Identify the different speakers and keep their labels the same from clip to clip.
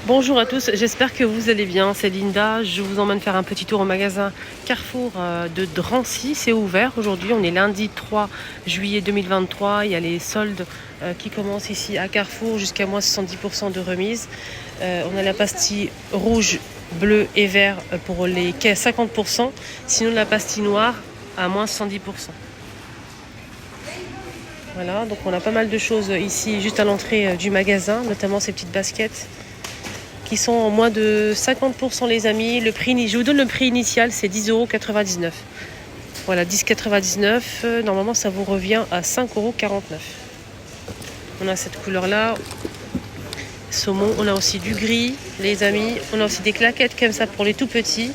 Speaker 1: Bonjour à tous, j'espère que vous allez bien, c'est Linda. Je vous emmène faire un petit tour au magasin Carrefour de Drancy. C'est ouvert aujourd'hui, on est lundi 3 juillet 2023. Il y a les soldes qui commencent ici à Carrefour jusqu'à moins 70% de remise. On a la pastille rouge, bleu et vert pour les 50%. Sinon la pastille noire à moins 70%. Voilà, donc on a pas mal de choses ici juste à l'entrée du magasin, notamment ces petites baskets qui sont en moins de 50% les amis. Le prix, je vous donne le prix initial, c'est 10,99 €. Voilà, 10,99 €. Normalement, ça vous revient à 5,49 €. On a cette couleur-là. Saumon, on a aussi du gris, les amis. On a aussi des claquettes comme ça pour les tout petits.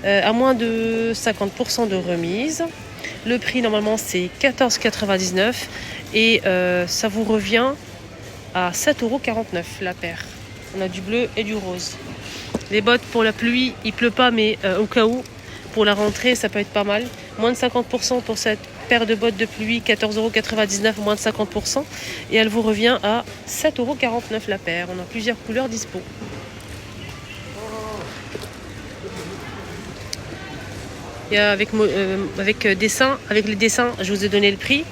Speaker 1: À moins de 50% de remise. Le prix, normalement, c'est 14,99 € et ça vous revient à 7,49 € la paire. On a du bleu et du rose. Les bottes pour la pluie, il pleut pas, mais au cas où, pour la rentrée, ça peut être pas mal. Moins de 50% pour cette paire de bottes de pluie, 14,99 €, moins de 50%. Et elle vous revient à 7,49 € la paire. On a plusieurs couleurs dispo. Et avec dessin, avec les dessins, je vous ai donné le prix.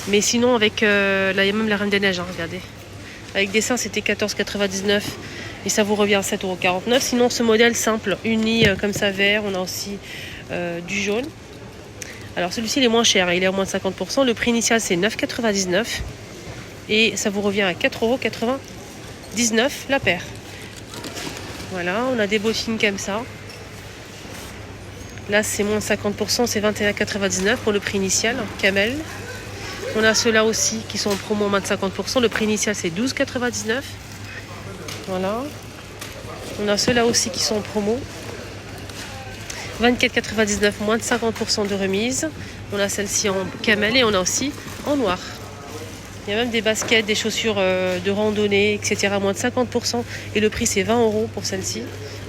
Speaker 1: Mais sinon, avec là, il y a même la Reine des Neiges, hein, regardez. Avec dessin, c'était 14,99 € et ça vous revient à 7,49 €. Sinon, ce modèle simple, uni comme ça vert, on a aussi du jaune. Alors, celui-ci, il est moins cher, il est à moins de 50%. Le prix initial, c'est 9,99 € et ça vous revient à 4,99 € la paire. Voilà, on a des bottines comme ça. Là, c'est moins de 50%, c'est 21,99 € pour le prix initial, camel. On a ceux-là aussi qui sont en promo en moins de 50%. Le prix initial, c'est 12,99 €. Voilà. On a ceux-là aussi qui sont en promo. 24,99 €, moins de 50% de remise. On a celle-ci en camel et on a aussi en noir. Il y a même des baskets, des chaussures de randonnée, etc. Moins de 50%. Et le prix, c'est 20 € pour celle-ci.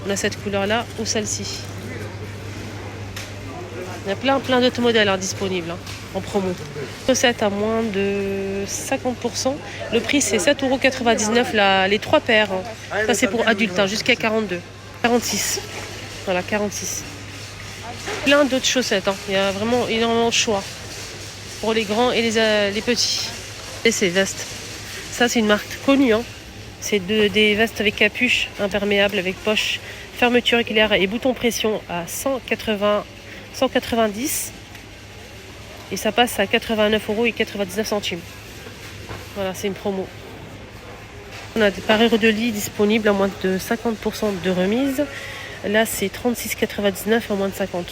Speaker 1: On a cette couleur-là ou celle-ci. Il y a plein d'autres modèles disponibles en promo. Chaussettes à moins de 50%. Le prix, c'est 7,99 € les 3 paires. Ça, c'est pour adultes, jusqu'à 42. 46. Voilà, 46. Plein d'autres chaussettes. Il y a vraiment énormément de choix. Pour les grands et les petits. Et ces vestes. Ça, c'est une marque connue. C'est des vestes avec capuche, imperméable, avec poche, fermeture éclair et bouton pression à 190 et ça passe à 89,99 €. Voilà, c'est une promo. On a des parures de lit disponibles à moins de 50% de remise. Là, c'est 36,99 € à moins de 50.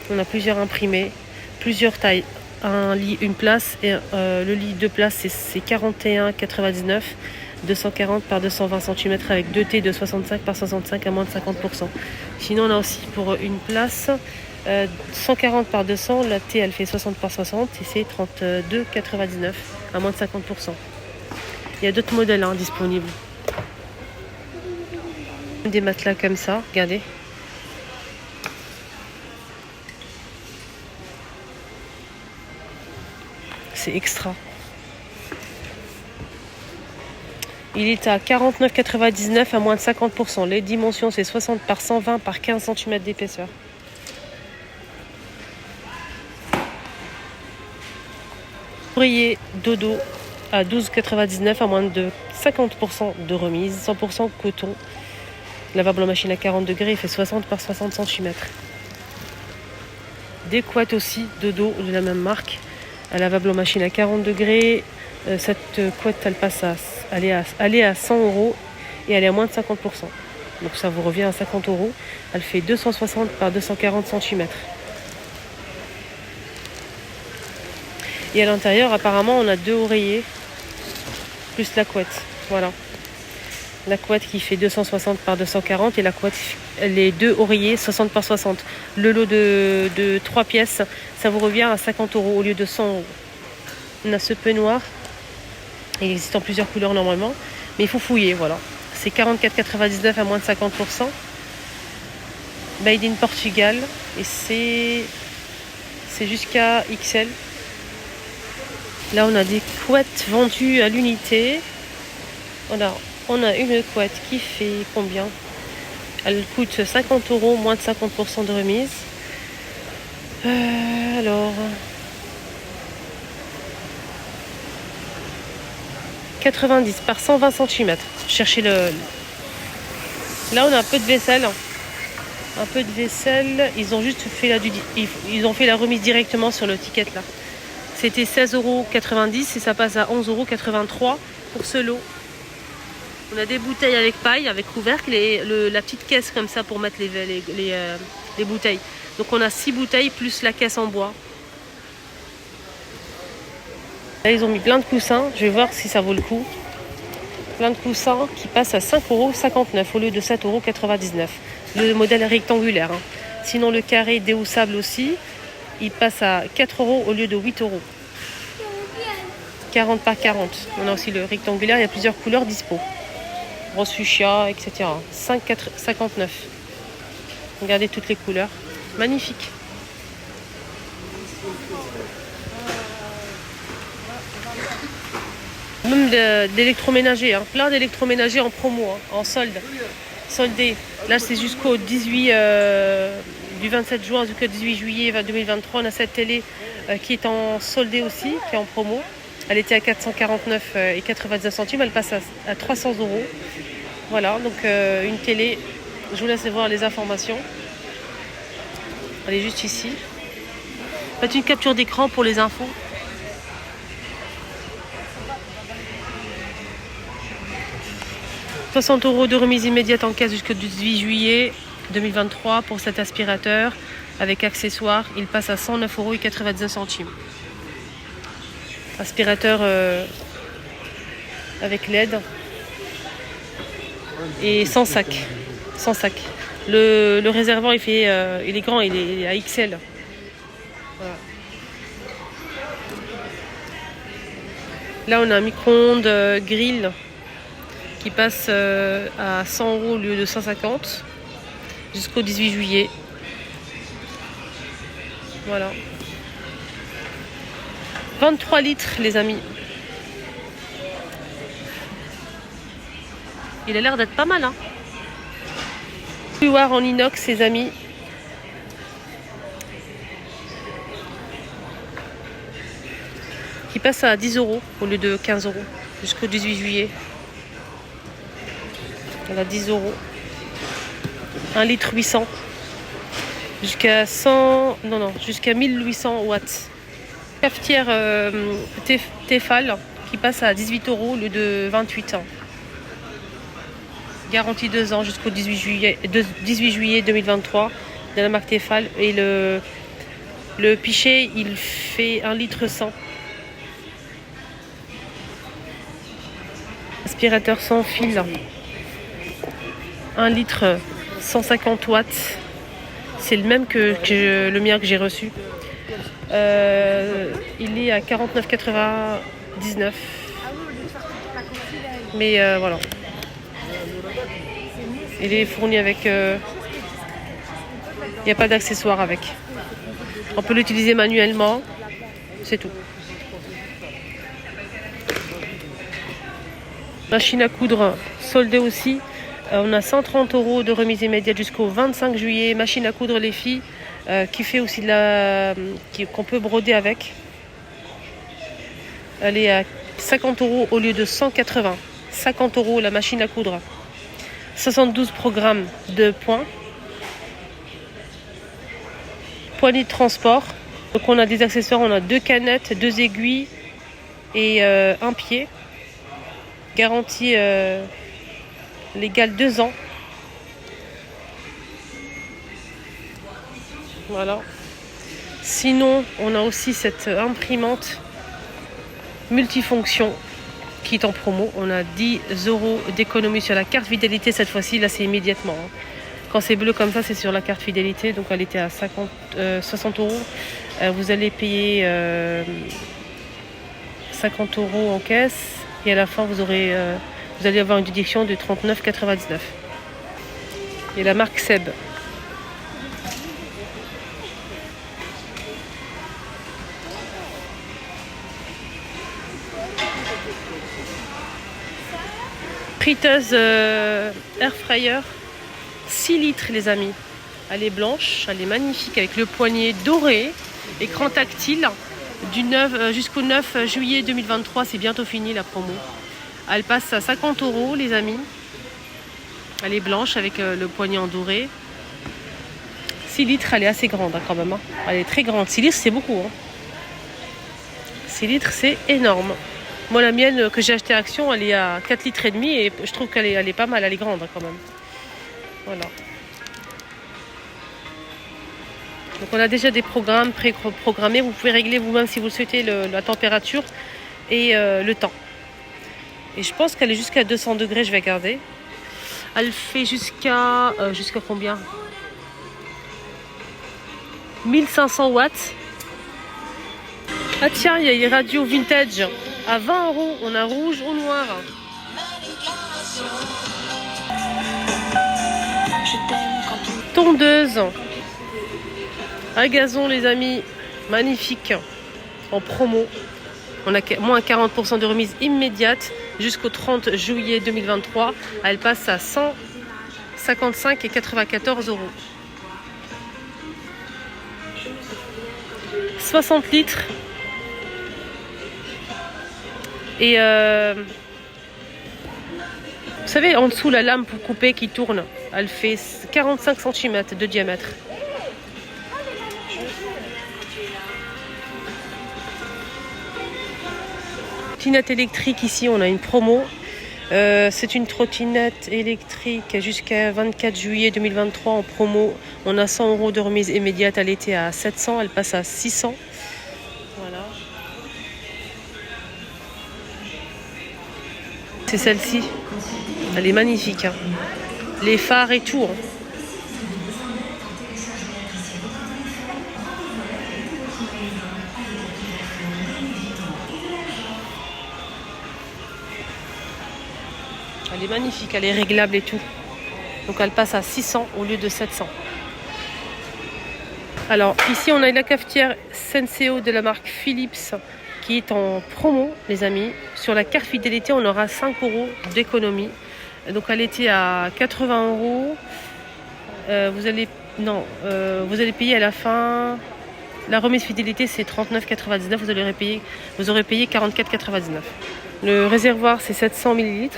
Speaker 1: On a plusieurs imprimés, plusieurs tailles. Un lit, une place et le lit 2 places, c'est 41,99 €. 240 par 220 cm avec 2 T de 65 par 65 à moins de 50%. Sinon, on a aussi pour une place 140 par 200. La T, elle fait 60 par 60 et c'est 32,99 € à moins de 50%. Il y a d'autres modèles disponibles. Des matelas comme ça, regardez. C'est extra. Il est à 49,99 € à moins de 50%. Les dimensions, c'est 60 par 120 par 15 cm d'épaisseur. Oreiller dodo à 12,99 € à moins de 50% de remise. 100% coton. Lavable en machine à 40 degrés, il fait 60 par 60 cm. Des couettes aussi dodo de la même marque. Lavable en machine à 40 degrés. Cette couette, elle passe elle est à 100 € et elle est à moins de 50%. Donc ça vous revient à 50 €. Elle fait 260 par 240 cm. Et à l'intérieur, apparemment, on a 2 oreillers plus la couette. Voilà. La couette qui fait 260 par 240 et la couette, les 2 oreillers 60 par 60. Le lot de 3 pièces, ça vous revient à 50 € au lieu de 100 €. On a ce peignoir. Il existe en plusieurs couleurs normalement, mais il faut fouiller, voilà. C'est 44,99 € à moins de 50%. Made in Portugal et c'est jusqu'à XL. Là, on a des couettes vendues à l'unité. Voilà, On a une couette qui fait combien? Elle coûte 50 €, moins de 50% de remise. Alors... 90 par 120 cm. Cherchez le... Là, on a un peu de vaisselle. Un peu de vaisselle. Ils ont juste fait ils ont fait la remise directement sur le ticket là. C'était 16,90 € et ça passe à 11,83 € pour ce lot. On a des bouteilles avec paille, avec couvercle et la petite caisse comme ça pour mettre les bouteilles. Donc on a 6 bouteilles plus la caisse en bois. Là, ils ont mis plein de coussins. Je vais voir si ça vaut le coup. Plein de coussins qui passent à 5,59 € au lieu de 7,99 €. Le modèle rectangulaire. Hein. Sinon, le carré déhoussable aussi, il passe à 4 € au lieu de 8 €. 40 par 40. On a aussi le rectangulaire. Il y a plusieurs couleurs dispo. Rose fuchsia, etc. 5,59 €. Regardez toutes les couleurs. Magnifique. Même d'électroménager, hein. Plein d'électroménagers en promo, hein, en solde. Soldé. Là, c'est jusqu'au 18, du 27 juin jusqu'au 18 juillet 2023. On a cette télé qui est en soldé aussi, qui est en promo. Elle était à 449,99 centimes. Elle passe à 300 €. Voilà, donc une télé. Je vous laisse voir les informations. Elle est juste ici. Faites une capture d'écran pour les infos. « 60 € de remise immédiate en caisse jusqu'au 18 juillet 2023 pour cet aspirateur avec accessoires. Il passe à 109,99 €. Aspirateur avec LED et sans sac. Sans sac. Le réservoir, il est grand, il est à XL. Voilà. Là, on a un micro-ondes grill qui passe à 100 € au lieu de 150 jusqu'au 18 juillet. Voilà. 23 litres, les amis. Il a l'air d'être pas mal, hein. Couloir en inox, les amis. Qui passe à 10 € au lieu de 15 € jusqu'au 18 juillet. Elle a 10 €. 1 litre 800. Jusqu'à 100... Non, jusqu'à 1800 watts. Cafetière Tefal qui passe à 18 € au lieu de 28 ans. Garantie 2 ans jusqu'au 18 juillet 2023 de la marque Tefal. Et le pichet, il fait 1 litre 100. Aspirateur sans fil. 1 litre 150 watts. C'est le même que le mien que j'ai reçu. Il est à 49,99 €. Mais voilà. Il est fourni avec... il n'y a pas d'accessoires avec. On peut l'utiliser manuellement. C'est tout. Machine à coudre soldée aussi. On a 130 € de remise immédiate jusqu'au 25 juillet. Machine à coudre les filles qui fait aussi qu'on peut broder avec. Elle est à 50 € au lieu de 180. 50 € la machine à coudre. 72 programmes de points. Poignée de transport. Donc on a des accessoires, on a 2 canettes, 2 aiguilles et un pied. Garantie légale 2 ans. Voilà. Sinon, on a aussi cette imprimante multifonction qui est en promo. On a 10 € d'économie sur la carte fidélité cette fois-ci. Là, c'est immédiatement. Hein. Quand c'est bleu comme ça, c'est sur la carte fidélité. Donc, elle était à 60 €. Vous allez payer 50 € en caisse. Et à la fin, vous allez avoir une déduction de 39,99 €. Et la marque Seb. friteuse air fryer 6 litres les amis. Elle est blanche, elle est magnifique avec le poignet doré, écran tactile du 9 jusqu'au 9 juillet 2023, c'est bientôt fini la promo. Elle passe à 50 € les amis. Elle est blanche avec le poignet en doré. 6 litres, elle est assez grande hein, quand même. Hein. Elle est très grande. 6 litres, c'est beaucoup. Hein. 6 litres, c'est énorme. Moi, la mienne que j'ai achetée à Action, elle est à 4 litres et demi et je trouve qu'elle est, elle est pas mal. Elle est grande hein, quand même. Voilà. Donc, on a déjà des programmes pré-programmés. Vous pouvez régler vous-même si vous le souhaitez la température et le temps. Et je pense qu'elle est jusqu'à 200 degrés. Je vais garder. Elle fait jusqu'à combien 1500 watts. Ah tiens, il y a les radios vintage à 20 €. On a rouge ou noir. Tondeuse à gazon les amis. Magnifique. En promo. On a moins 40% de remise immédiate jusqu'au 30 juillet 2023. Elle passe à 155 et 94 €. 60 litres. Et vous savez, en dessous, la lame pour couper qui tourne, elle fait 45 cm de diamètre. Trottinette électrique, ici, on a une promo. C'est une trottinette électrique jusqu'à 24 juillet 2023 en promo. On a 100 € de remise immédiate. Elle était à 700, elle passe à 600. Voilà. C'est celle-ci. Elle est magnifique. Hein. Les phares et tout. Hein. Elle est magnifique, elle est réglable et tout. Donc elle passe à 600 au lieu de 700. Alors ici on a la cafetière Senseo de la marque Philips qui est en promo les amis. Sur la carte fidélité on aura 5 € d'économie. Donc elle était à 80 €. Vous allez payer à la fin. La remise fidélité c'est 39,99 €. Vous aurez payé 44,99 €. Le réservoir c'est 700 ml.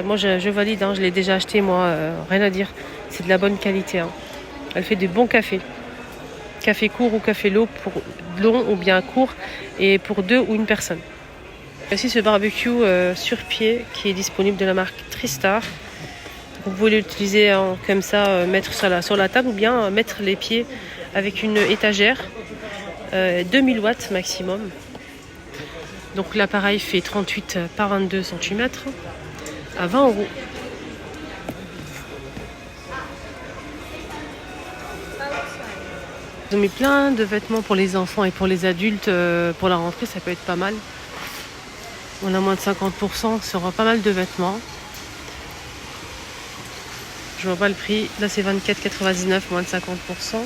Speaker 1: Moi je valide, hein, je l'ai déjà acheté moi, rien à dire, c'est de la bonne qualité. Hein. Elle fait des bons cafés. Café court ou café long ou bien court et pour 2 ou 1 personne. Voici ce barbecue sur pied qui est disponible de la marque Tristar. Vous pouvez l'utiliser comme ça, mettre sur la table ou bien mettre les pieds avec une étagère, 2000 watts maximum. Donc l'appareil fait 38 par 22 cm. À 20 €. Ils ont mis plein de vêtements pour les enfants et pour les adultes. Pour la rentrée, ça peut être pas mal. On a moins de 50%, ça aura pas mal de vêtements. Je vois pas le prix. Là, c'est 24,99, moins de 50%.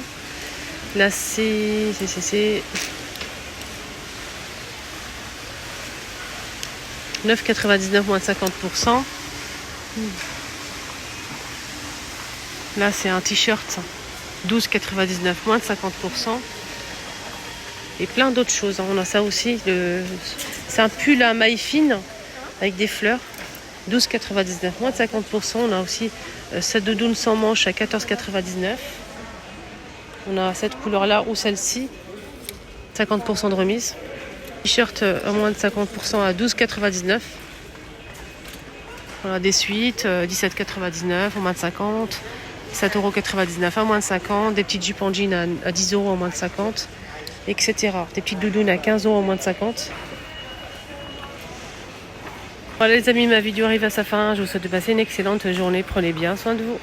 Speaker 1: Là, c'est 9,99, moins de 50%. Là, c'est un t-shirt 12,99, moins de 50%. Et plein d'autres choses. Hein. On a ça aussi. C'est un pull à maille fine avec des fleurs. 12,99, moins de 50%. On a aussi cette doudoune sans manche à 14,99. On a cette couleur-là ou celle-ci. 50% de remise. T-shirt à moins de 50% à 12,99. On a des suites, 17,99 au moins de 50, 7,99 € à moins de 50, des petites jupes en jean à 10 € au moins de 50, etc. Des petites doudounes à 15 € au moins de 50. Voilà les amis, ma vidéo arrive à sa fin. Je vous souhaite de passer une excellente journée. Prenez bien soin de vous.